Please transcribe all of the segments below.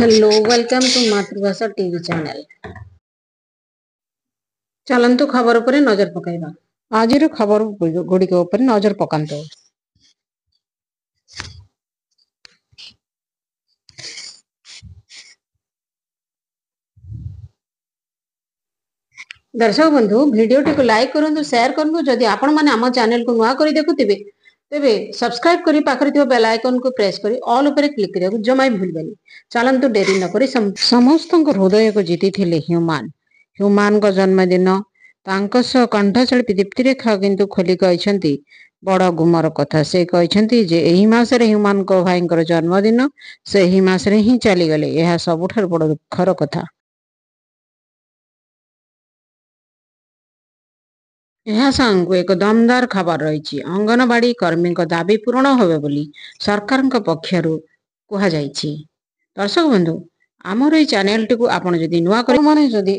Hello welcome to मातृभाषा TV channel. चलंतु खबर पर नजर पकाइबा। आजिर खबर गुड़िक उपर नजर पकांतु। दर्शक बंधु वीडियोटी को लाइक करंतु, शेयर करंतु। जदि आपण माने आम चैनल को नुआ करी देखुथिबे तेबे सब्सक्राइब करी पाखरे थिबा बेल आइकन को प्रेस करी ऑल ऊपर क्लिक करिया जमा भूलबेनी। चलंतु देरी न करी समस्त हृदय को जीति थिले ह्यूमान को जन्मदिन तांको सह कंठशिल्पी दीप्ति रेखा किंतु खोली कहते बड़ गुमर कथा। से कहते जे एही मासरे ह्यूमान को भाईंकर जन्मदिन से एही मासरे ही चलीगले। यह सबुठार बड़ दुखर कथा। यह संग एक दमदार खबर रही। अंगनवाड़ी कर्मी दाबी पूरण होबे बोली सरकार पक्षर कहुई। दर्शक बंधु आमर ये चैनल टी आपड़ जदि नुआ मैंने जदि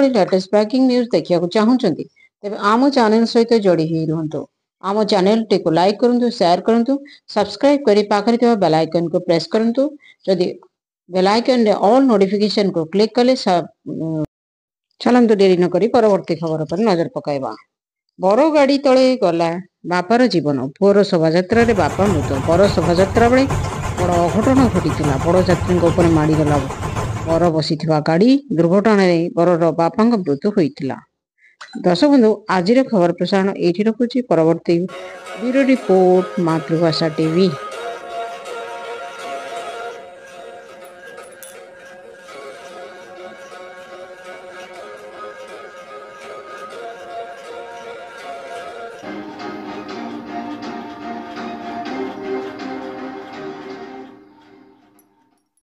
लेटेस्ट ब्रेकिंग न्यूज देखा चाहते तेज आम चैनल सहित जोड़ी ही रुहतु। आम चैनल टी को लाइक करूँ, शेयर करूँ, सब्सक्राइब करी पाखरे थिबा बेल आइकन को प्रेस करूँ। जदि बेल आइकन रे ऑल नोटिफिकेशन को क्लिक कले चलंतु डेरी न करी परवर्ती खबर पर नजर पकाइबा। बर गाड़ी तले गला बापार जीवन। पुअर शोभायात्रा बापा मृत। बर शोभायात्रा बेले बड़ अघटन घटी। बड़ यात्री माड़गला बर बसी गाड़ी दुर्घटन बरर बापा मृत्यु होता। दर्शक बंधु आज खबर प्रसारण ये रखुची। परवर्ती ब्यूरो रिपोर्ट मातृभाषा टीवी।